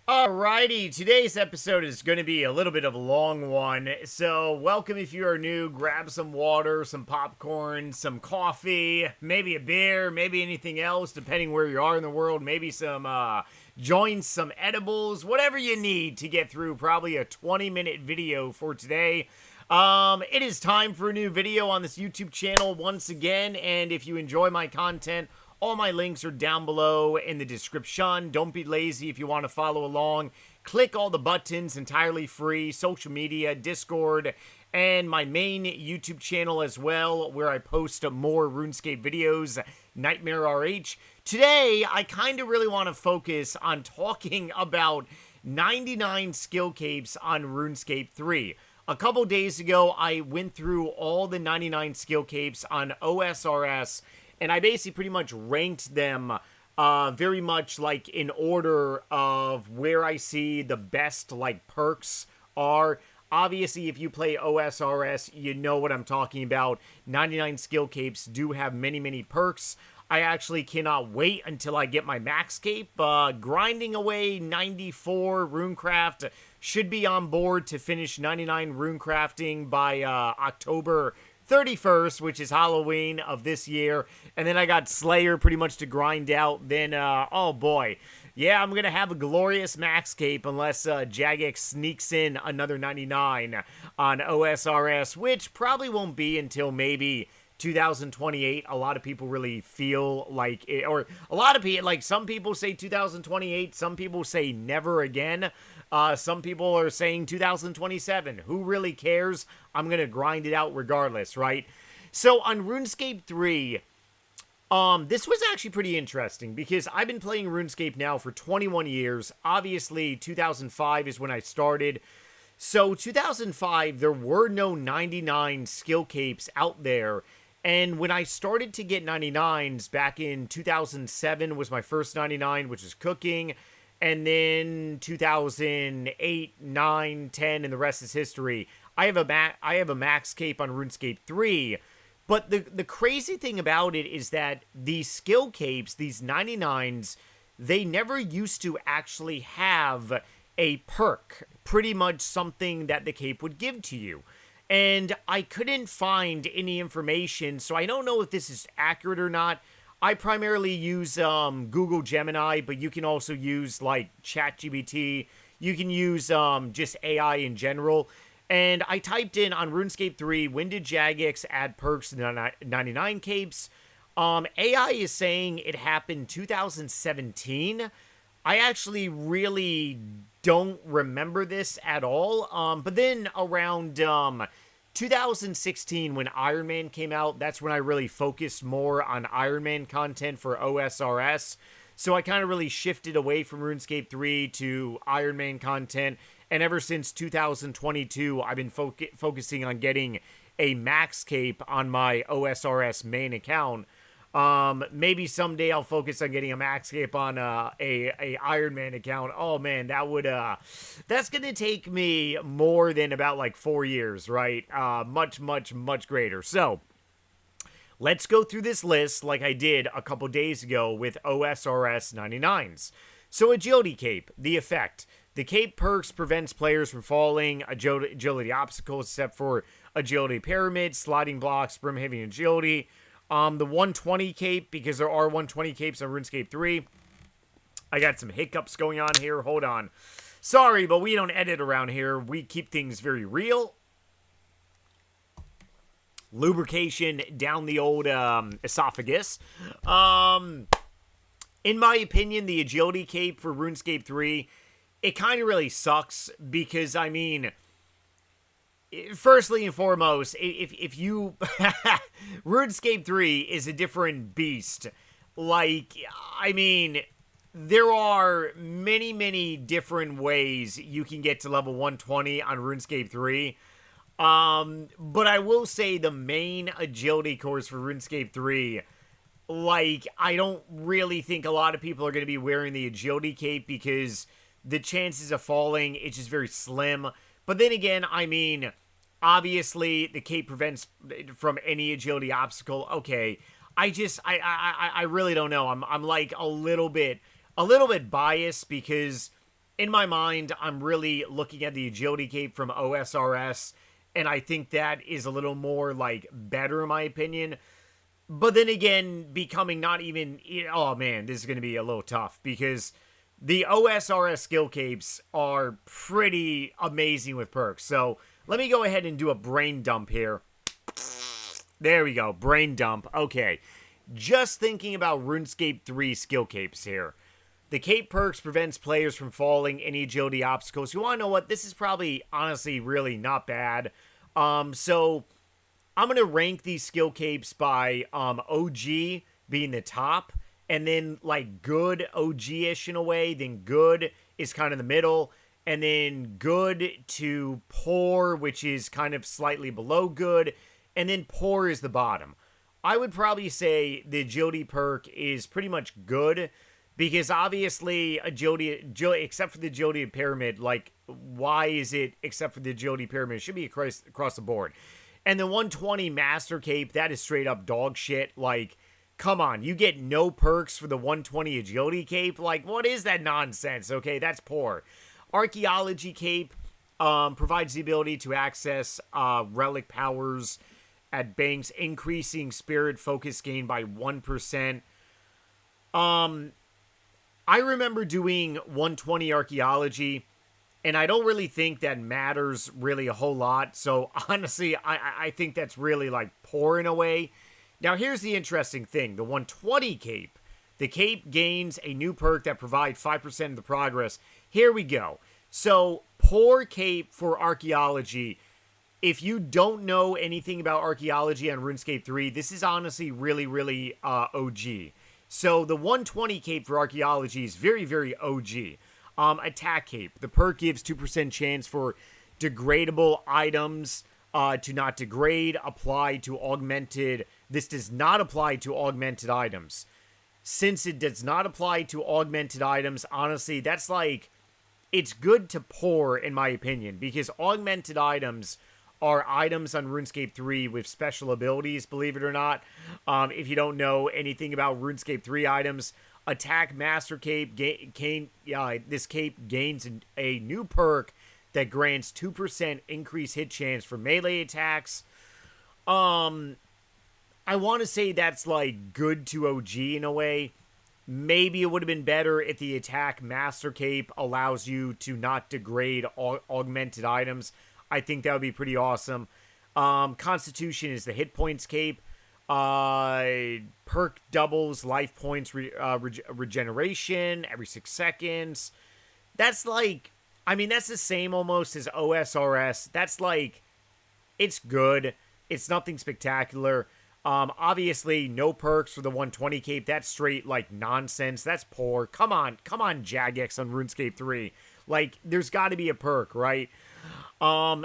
Alrighty, today's episode is going to be a little bit of a long one, so welcome if you are new. Grab some water, some popcorn, some coffee, maybe a beer, maybe anything else, depending where you are in the world, maybe some joints, some edibles, whatever you need to get through probably a 20-minute video for today. It is time for a new video on this YouTube channel once again, and if you enjoy my content, all my links are down below in the description. Don't be lazy if you want to follow along. Click all the buttons, entirely free. Social media, Discord, and my main YouTube channel as well, where I post more RuneScape videos, Nightmare RH. Today, I kind of really want to focus on talking about 99 skill capes on RuneScape 3. A couple days ago, I went through all the 99 skill capes on OSRS, and I basically pretty much ranked them very much like in order of where I see the best like perks are. Obviously, if you play OSRS, you know what I'm talking about. 99 skill capes do have many perks. I actually cannot wait until I get my max cape. Grinding away 94 runecraft, should be on board to finish 99 runecrafting by October 31st, which is Halloween of this year. And then I got Slayer pretty much to grind out. Then, oh boy. Yeah, I'm going to have a glorious max cape unless Jagex sneaks in another 99 on OSRS, which probably won't be until maybe 2028. A lot of people really feel like it, or a lot of people, like some people say 2028, some people say never again. Some people are saying 2027. Who really cares? I'm going to grind it out regardless, right? So on RuneScape 3, this was actually pretty interesting because I've been playing RuneScape now for 21 years. Obviously, 2005 is when I started. So 2005, there were no 99 skill capes out there. And when I started to get 99s back in 2007 was my first 99, which is cooking. And then 2008, 9, 10, and the rest is history. I have a max cape on RuneScape 3. But the crazy thing about it is that these skill capes, these 99s, they never used to actually have a perk. Pretty much something that the cape would give to you. And I couldn't find any information, so I don't know if this is accurate or not. I primarily use Google Gemini, but you can also use like ChatGPT. You can use just AI in general. And I typed in on RuneScape 3, when did Jagex add perks to the 99 capes? AI is saying it happened 2017. I actually really don't remember this at all. But then around 2016, when Iron Man came out, that's when I really focused more on Iron Man content for OSRS. So I kind of really shifted away from RuneScape 3 to Iron Man content. And ever since 2022, I've been focusing on getting a max cape on my OSRS main account. Maybe someday I'll focus on getting a max cape on a Iron Man account. Oh man, that's gonna take me more than about like 4 years, right? Much greater. So let's go through this list like I did a couple days ago with OSRS 99s. So agility cape, the effect. The cape perks prevents players from falling agility obstacles except for agility pyramid, sliding blocks, brim heavy agility. The 120 cape, because there are 120 capes on RuneScape 3. I got some hiccups going on here. Hold on. Sorry, but we don't edit around here. We keep things very real. Lubrication down the old esophagus. In my opinion, the agility cape for RuneScape 3, it kind of really sucks because, I mean, firstly and foremost, if you RuneScape 3 is a different beast. Like, I mean, there are many different ways you can get to level 120 on RuneScape 3. But I will say the main agility course for RuneScape 3, like, I don't really think a lot of people are going to be wearing the agility cape because the chances of falling, it's just very slim. But then again, I mean, obviously the cape prevents from any agility obstacle. Okay, I really don't know. I'm like a little bit biased because in my mind, I'm really looking at the agility cape from OSRS, and I think that is a little more, like, better in my opinion. But then again, becoming not even... Oh, man, this is going to be a little tough, because the OSRS skill capes are pretty amazing with perks. So, let me go ahead and do a brain dump here. There we go, brain dump. Okay, just thinking about RuneScape 3 skill capes here. The cape perks prevents players from falling any agility obstacles. You want to know what? This is probably, honestly, really not bad. So, I'm going to rank these skill capes by OG being the top, and then, like, good OG-ish in a way, then good is kind of the middle, and then good to poor, which is kind of slightly below good, and then poor is the bottom. I would probably say the agility perk is pretty much good, because obviously agility, except for the agility pyramid, like, why is it except for the agility pyramid? It should be across the board. And the 120 master cape, that is straight up dog shit. Like, come on, you get no perks for the 120 agility cape? Like, what is that nonsense? Okay, that's poor. Archaeology cape provides the ability to access relic powers at banks, increasing spirit focus gain by 1%. I remember doing 120 archaeology, and I don't really think that matters really a whole lot. So, honestly, I think that's really, like, poor in a way. Now, here's the interesting thing. The 120 cape. The cape gains a new perk that provides 5% of the progress. Here we go. So, poor cape for archaeology. If you don't know anything about archaeology on RuneScape 3, this is honestly really, really OG. So, the 120 cape for archaeology is very, very OG. Attack cape. The perk gives 2% chance for degradable items to not degrade. Apply to augmented. This does not apply to augmented items. Since it does not apply to augmented items, honestly, that's like... It's good to poor, in my opinion, because augmented items are items on RuneScape 3 with special abilities, believe it or not. If you don't know anything about RuneScape 3 items, Attack Master Cape, this cape gains a new perk that grants 2% increased hit chance for melee attacks. I want to say that's, like, good to OG in a way. Maybe it would have been better if the Attack Master Cape allows you to not degrade augmented items. I think that would be pretty awesome. Constitution is the hit points cape. Perk doubles life points regeneration every 6 seconds. That's like, I mean, that's the same almost as OSRS. That's like, it's good. It's nothing spectacular. Obviously, no perks for the 120 cape. That's straight, like, nonsense. That's poor. Come on, Jagex on RuneScape 3. Like, there's got to be a perk, right?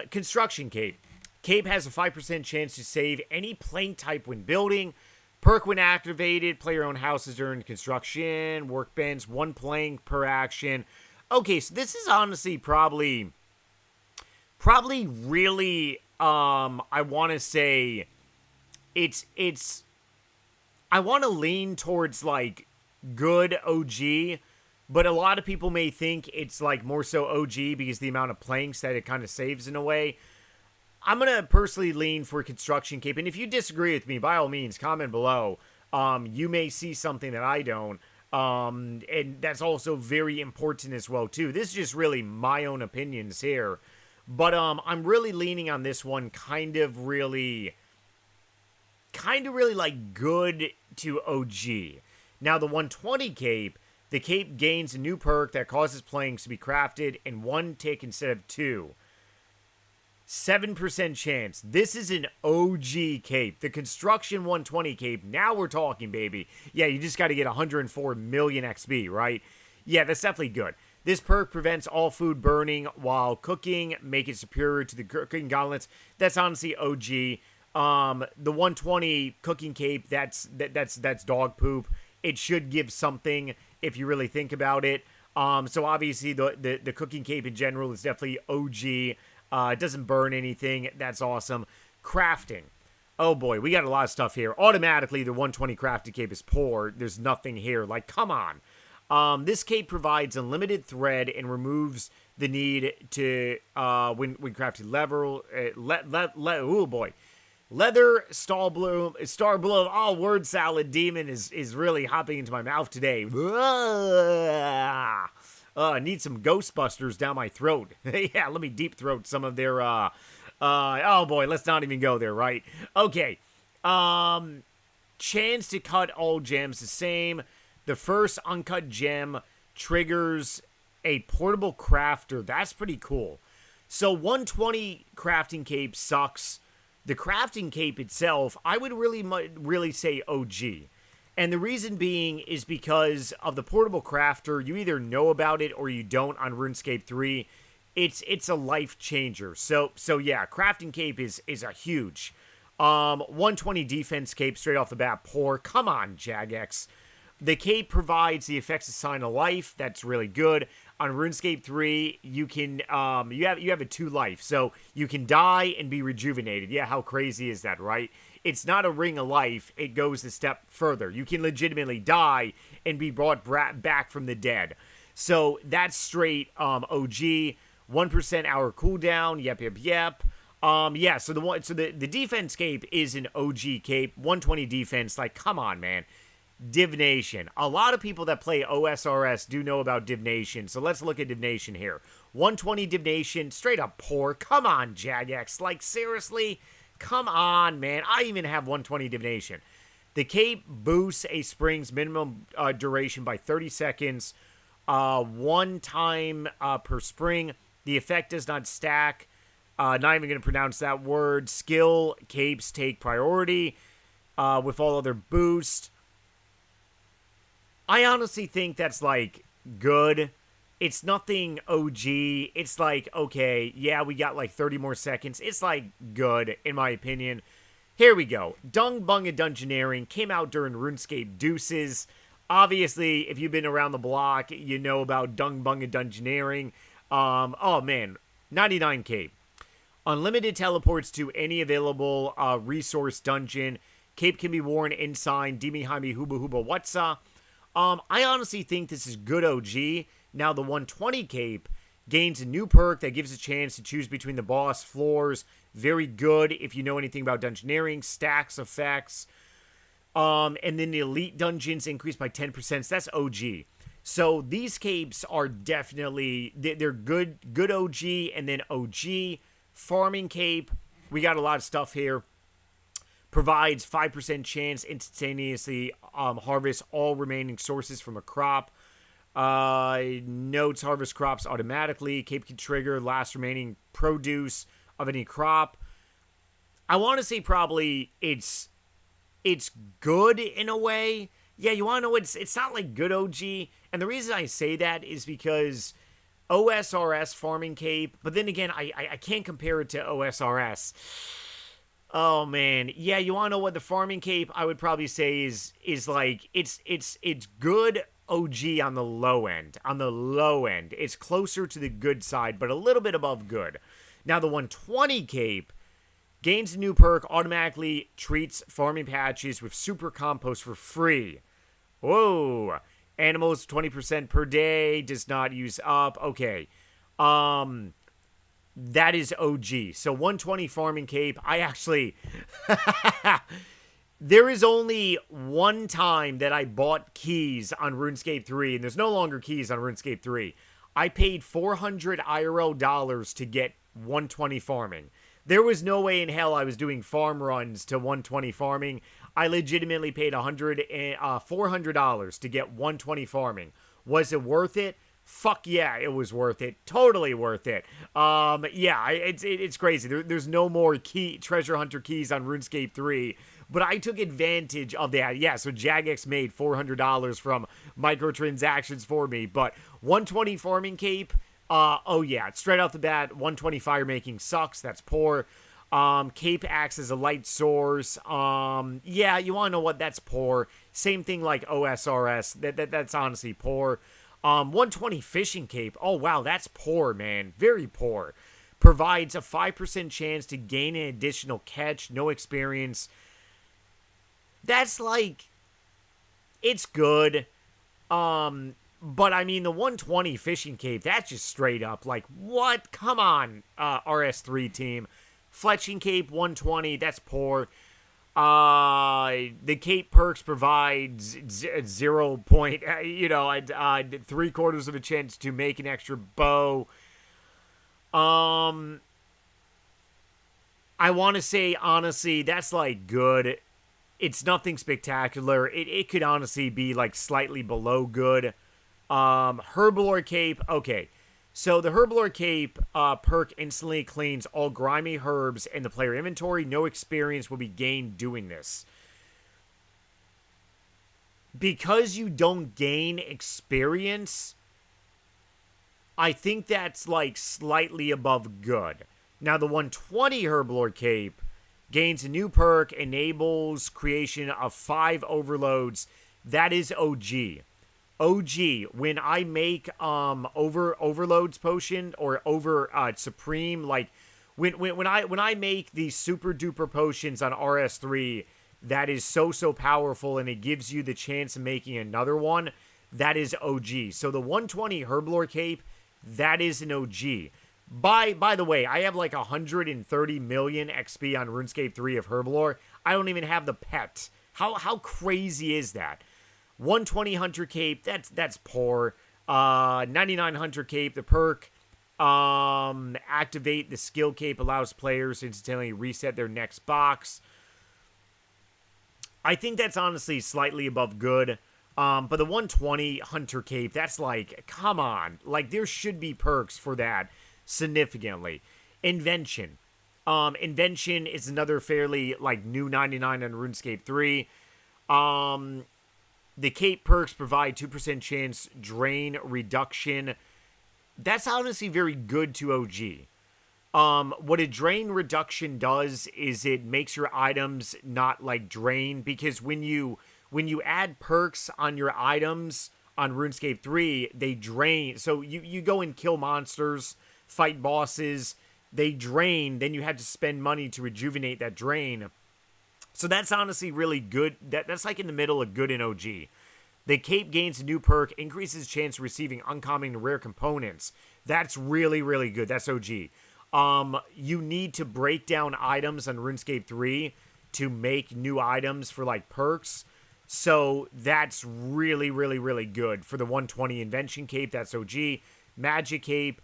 Construction cape. Cape has a 5% chance to save any plank type when building. Perk when activated. Player owned houses during construction. Workbench, 1 plank per action. Okay, so this is honestly probably really, I want to say, I want to lean towards, like, good OG, but a lot of people may think it's, like, more so OG because the amount of planks that it kind of saves in a way. I'm going to personally lean for construction cape, and if you disagree with me, by all means, comment below. You may see something that I don't, and that's also very important as well, too. This is just really my own opinions here, but I'm really leaning on this one kind of really like good to OG. Now, the 120 cape, the cape gains a new perk that causes planks to be crafted in 1 tick instead of 2. 7% chance. This is an OG cape. The construction 120 cape, now we're talking, baby. Yeah, you just got to get 104 million XP, right? Yeah, that's definitely good. This perk prevents all food burning while cooking, make it superior to the cooking gauntlets. That's honestly OG. The 120 cooking cape, that's dog poop. It should give something if you really think about it. So obviously the cooking cape in general is definitely OG. It doesn't burn anything. That's awesome. Crafting. Oh boy, we got a lot of stuff here. Automatically, the 120 crafted cape is poor. There's nothing here. Like, come on. This cape provides unlimited thread and removes the need to when crafting leather, star bloom. Oh, word salad demon is really hopping into my mouth today. Need some Ghostbusters down my throat. Yeah, let me deep throat some of their oh boy, let's not even go there, right? Okay. Chance to cut all gems the same. The first uncut gem triggers a portable crafter. That's pretty cool. So 120 crafting cape sucks. The crafting cape itself, I would really say OG. And the reason being is because of the portable crafter. You either know about it or you don't on RuneScape 3. It's a life changer. So yeah, crafting cape is a huge. 120 defense cape straight off the bat, poor. Come on, Jagex. The cape provides the effects of Sign of Life. That's really good. On RuneScape 3, you can you have a 2 life, so you can die and be rejuvenated. Yeah, how crazy is that, right? It's not a ring of life. It goes a step further. You can legitimately die and be brought back from the dead. So that's straight OG. 1% hour cooldown. Yep. Yeah. So the defense cape is an OG cape. 120 defense. Like, come on, man. Divination. A lot of people that play OSRS do know about divination, so let's look at divination here. 120 divination, straight up poor. Come on, Jagex. Like, seriously? Come on, man. I even have 120 divination. The cape boosts a spring's minimum duration by 30 seconds, 1 time per spring. The effect does not stack. Not even going to pronounce that word. Skill capes take priority with all other boosts. I honestly think that's, like, good. It's nothing OG. It's like, okay, yeah, we got, like, 30 more seconds. It's, like, good, in my opinion. Here we go. Dung Bunga Dungeoneering came out during RuneScape Deuces. Obviously, if you've been around the block, you know about Dung Bunga Dungeoneering. Oh, man. 99 cape. Unlimited teleports to any available resource dungeon. Cape can be worn inside Dimi Haimi Huba Huba Watsa. I honestly think this is good OG. Now, the 120 cape gains a new perk that gives a chance to choose between the boss floors. Very good if you know anything about dungeoneering, stacks, effects. And then the elite dungeons increase by 10%. So that's OG. So these capes are definitely, they're good OG, and then OG. Farming cape, we got a lot of stuff here. Provides 5% chance instantaneously harvest all remaining sources from a crop. Notes harvest crops automatically. Cape can trigger last remaining produce of any crop. I want to say probably it's good in a way. Yeah, you want to know it's not like good OG. And the reason I say that is because OSRS farming cape, but then again, I can't compare it to OSRS. Oh man, yeah, you want to know what the farming cape I would probably say is like it's good OG on the low end. On the low end, it's closer to the good side, but a little bit above good. Now the 120 cape gains a new perk, automatically treats farming patches with super compost for free. Whoa, animals 20% per day, does not use up. Okay, that is OG. So 120 farming cape. I actually... There is only one time that I bought keys on RuneScape 3, and there's no longer keys on RuneScape 3. I paid 400 IRL dollars to get 120 farming. There was no way in hell I was doing farm runs to 120 farming. I legitimately paid $400 to get 120 farming. Was it worth it? Fuck yeah, it was worth it. Totally worth it. Yeah, it's crazy. There's no more treasure hunter keys on RuneScape 3, but I took advantage of that. Yeah, so Jagex made $400 from microtransactions for me, but 120 farming cape, oh yeah, straight off the bat, 120 fire making sucks. That's poor. Cape acts as a light source. Yeah, you want to know what? That's poor. Same thing like OSRS. That's honestly poor. 120 fishing cape. Oh, wow, that's poor, man. Very poor. Provides a 5% chance to gain an additional catch. No experience. That's like... It's good. But I mean, the 120 fishing cape, that's just straight up like, what? Come on, RS3 team. Fletching cape 120, that's poor. The cape perks provides 0 point, 3/4 of a chance to make an extra bow. I want to say, honestly, that's like good. It's nothing spectacular. It could honestly be like slightly below good. Herblore cape, okay. So the Herblore cape perk instantly cleans all grimy herbs in the player inventory. No experience will be gained doing this. Because you don't gain experience, I think that's like slightly above good. Now the 120 Herblore cape gains a new perk, enables creation of 5 overloads. That is OG. OG, when I make overloads potion or supreme, like when I make these super duper potions on RS3, that is so powerful, and it gives you the chance of making another one. That is OG. So the 120 Herblore cape, that is an OG. By the way, I have like 130 million XP on RuneScape 3 of Herblore. I don't even have the pet. How crazy is that? 120 Hunter cape, that's poor. 99 Hunter cape, the perk activate the skill cape allows players to instantly reset their next box. I think that's honestly slightly above good. But the 120 Hunter cape, that's like, come on. Like, there should be perks for that significantly. Invention. Invention is another fairly, like, new 99 on RuneScape 3. The cape perks provide 2% chance drain reduction. That's honestly very good to OG. What a drain reduction does is it makes your items not like drain, because when you add perks on your items on RuneScape 3, they drain. So you go and kill monsters, fight bosses, they drain, then you have to spend money to rejuvenate that drain. So that's honestly really good. That's like in the middle of good in OG. The cape gains a new perk, increases chance of receiving uncommon and rare components. That's really, really good. That's OG. You need to break down items on RuneScape 3 to make new items for like perks. So that's really, really, really good. For the 120 Invention cape, that's OG. Magic cape.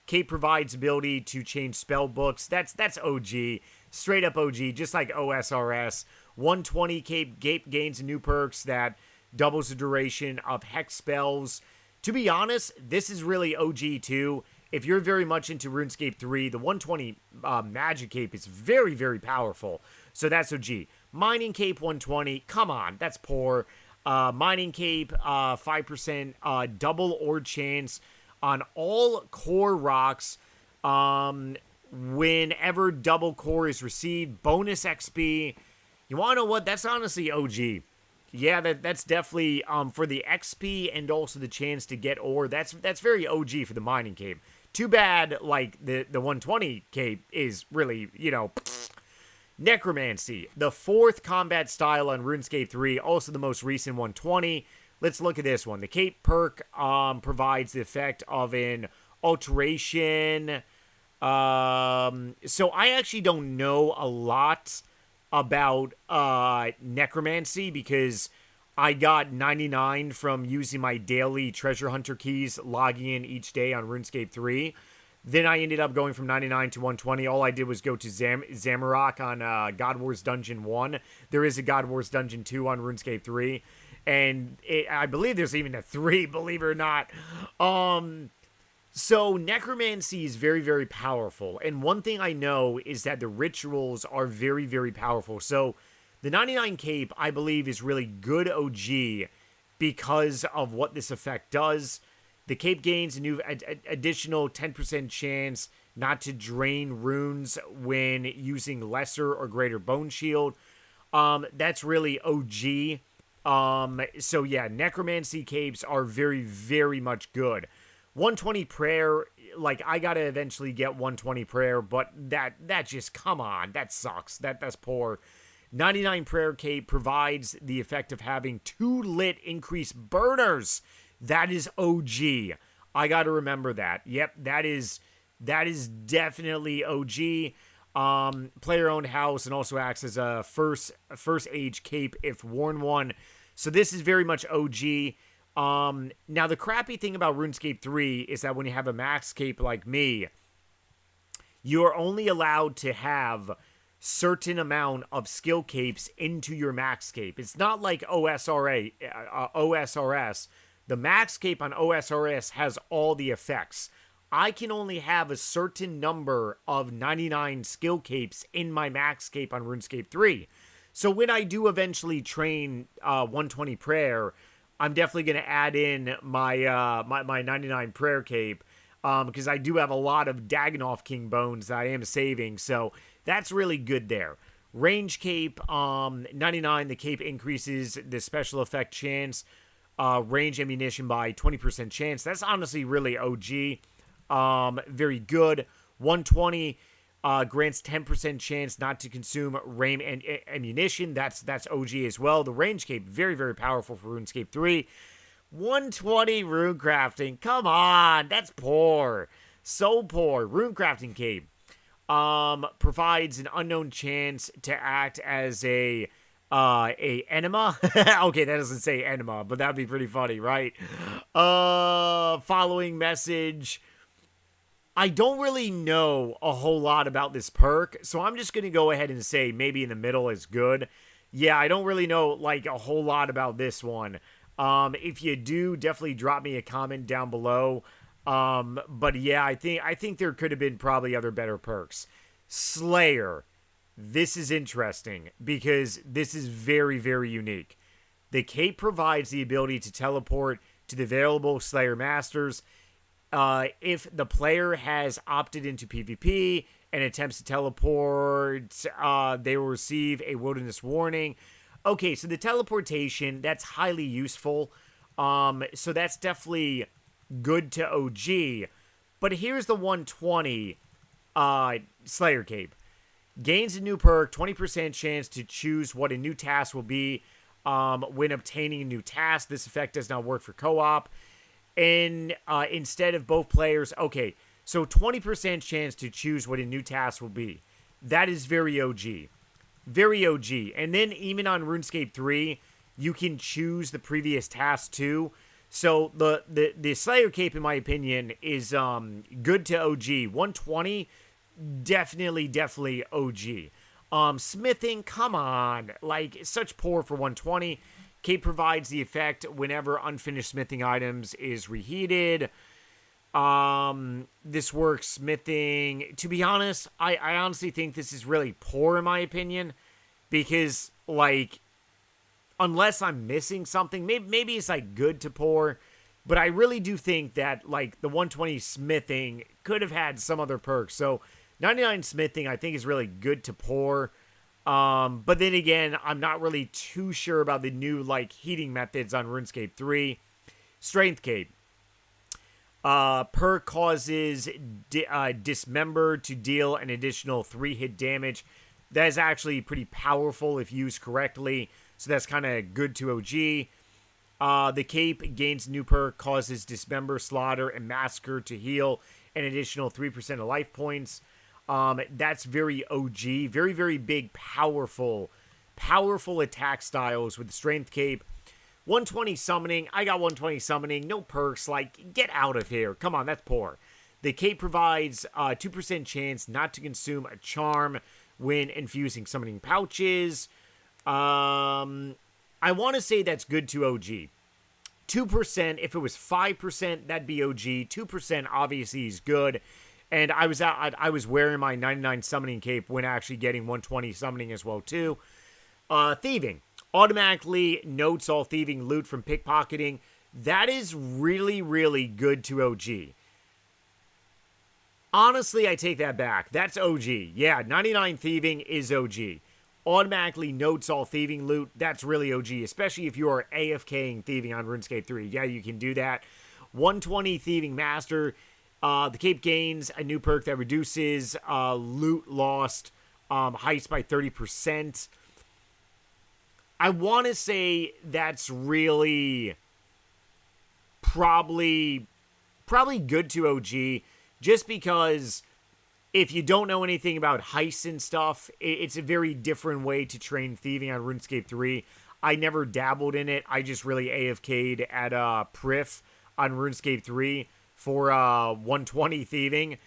Cape provides ability to change spell books. That's OG. Straight up OG, just like OSRS. 120 cape gains new perks that doubles the duration of hex spells. To be honest, this is really OG too. If you're very much into RuneScape 3, the 120 Magic Cape is very, very powerful. So that's OG. Mining Cape 120, come on, that's poor. Mining Cape, 5% double ore chance on all core rocks. Whenever double core is received, bonus XP. You want to know what? That's honestly OG. Yeah, that's definitely for the XP and also the chance to get ore. That's very OG for the mining cape. Too bad, like, the 120 cape is really, Necromancy. The 4th combat style on RuneScape 3, also the most recent 120. Let's look at this one. The cape perk provides the effect of an alteration. So I actually don't know a lot about necromancy because I got 99 from using my daily treasure hunter keys, logging in each day on RuneScape 3. Then I ended up going from 99 to 120. All I did was go to Zamorak on God Wars Dungeon 1. There is a God Wars Dungeon 2 on RuneScape 3. And I believe there's even a 3, believe it or not. So necromancy is very, very powerful. And one thing I know is that the rituals are very, very powerful. So the 99 cape, I believe, is really good OG because of what this effect does. The cape gains a new additional 10% chance not to drain runes when using lesser or greater bone shield. That's really OG. So yeah, necromancy capes are very, very much good. 120 prayer, like, I gotta eventually get 120 prayer, but that just, come on, that sucks. That's poor. 99 prayer cape provides the effect of having 2 lit increased burners. That is OG. I got to remember that. Yep, that is definitely OG. Player-owned house, and also acts as a first age cape if worn one. So this is very much OG. Now the crappy thing about RuneScape 3 is that when you have a max cape like me, you are only allowed to have certain amount of skill capes into your max cape. It's not like OSRS. The max cape on OSRS has all the effects. I can only have a certain number of 99 skill capes in my max cape on RuneScape 3. So when I do eventually train 120 prayer, I'm definitely going to add in my my 99 prayer cape, because I do have a lot of Dagonoth King bones that I am saving. So that's really good there. Range cape, 99, the cape increases the special effect chance, range ammunition by 20% chance. That's honestly really OG. Very good. 120 grants 10% chance not to consume range and ammunition. That's OG as well. The range cape, very, very powerful for RuneScape 3. 120 rune crafting. Come on, that's poor. So poor. Rune crafting cape provides an unknown chance to act as a enema. Okay, that doesn't say enema, but that'd be pretty funny, right? Following message. I don't really know a whole lot about this perk, so I'm just going to go ahead and say maybe in the middle is good. Yeah, I don't really know, like, a whole lot about this one. If you do, definitely drop me a comment down below. But yeah, I think there could have been probably other better perks. Slayer. This is interesting because this is very, very unique. The cape provides the ability to teleport to the available Slayer Masters. If the player has opted into PvP and attempts to teleport, they will receive a wilderness warning. Okay, so the teleportation, that's highly useful. So that's definitely good to OG. But here's the 120 Slayer Cape. Gains a new perk, 20% chance to choose what a new task will be when obtaining a new task. This effect does not work for co-op. And instead of both players, okay, so 20% chance to choose what a new task will be. That is very OG. Very OG. And then even on RuneScape 3, you can choose the previous task too. So the Slayer Cape, in my opinion, is good to OG. 120, definitely OG. Smithing, come on. Like, such poor for 120. Cape provides the effect whenever unfinished smithing items is reheated. This works smithing. To be honest, I honestly think this is really poor in my opinion. Because, like, unless I'm missing something, maybe it's, like, good to poor. But I really do think that, like, the 120 smithing could have had some other perks. So, 99 smithing I think is really good to poor. But then again, I'm not really too sure about the new, like, heating methods on RuneScape 3. Strength Cape. Perk causes Dismember to deal an additional 3 hit damage. That is actually pretty powerful if used correctly. So that's kind of good to OG. The Cape gains new perk, causes Dismember, Slaughter, and Massacre to heal an additional 3% of life points. That's very OG, very, very big, powerful attack styles with the Strength Cape. 120 summoning, I got 120 summoning, no perks, like, get out of here. Come on, that's poor. The Cape provides 2% chance not to consume a charm when infusing summoning pouches. I want to say that's good to OG. 2%, if it was 5%, that'd be OG. 2% obviously is good. And I was wearing my 99 summoning cape when actually getting 120 summoning as well too. Thieving. Automatically notes all thieving loot from pickpocketing. That is really, really good to OG. Honestly, I take that back. That's OG. Yeah, 99 thieving is OG. Automatically notes all thieving loot. That's really OG, especially if you are AFKing thieving on RuneScape 3. Yeah, you can do that. 120 thieving master. The cape gains a new perk that reduces loot lost heist by 30%. I want to say that's really probably good to OG, just because if you don't know anything about heists and stuff, it's a very different way to train thieving on RuneScape 3. I never dabbled in it. I just really AFK'd at Prif on RuneScape 3 for 120 thieving.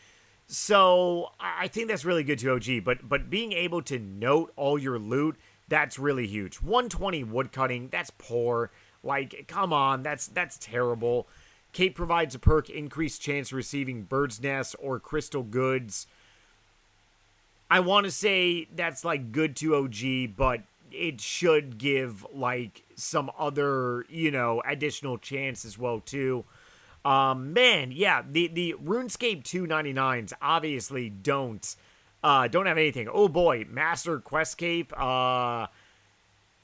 So I think that's really good to OG. But being able to note all your loot, that's really huge. 120 woodcutting, that's poor. Like, come on, that's terrible. Cape provides a perk, increased chance of receiving bird's nests or crystal goods. I want to say that's like good to OG, but it should give like some other, additional chance as well too. Man, yeah, the RuneScape 299s obviously don't have anything. Oh boy, Master Quest Cape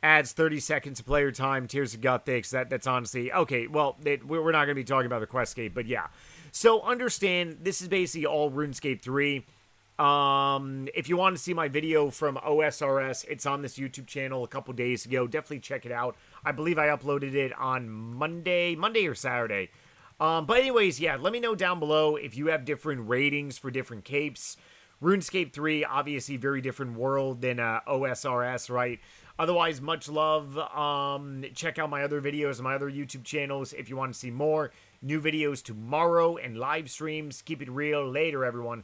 adds 30 seconds of player time, Tears of Guthix. That's honestly okay. Well, we're not going to be talking about the Quest Cape, but yeah. So understand, this is basically all RuneScape 3. If you want to see my video from OSRS, it's on this YouTube channel a couple days ago. Definitely check it out. I believe I uploaded it on Monday or Saturday. But anyways, yeah, let me know down below if you have different ratings for different capes. RuneScape 3, obviously very different world than OSRS, right? Otherwise, much love. Check out my other videos on my other YouTube channels if you want to see more. New videos tomorrow and live streams. Keep it real. Later, everyone.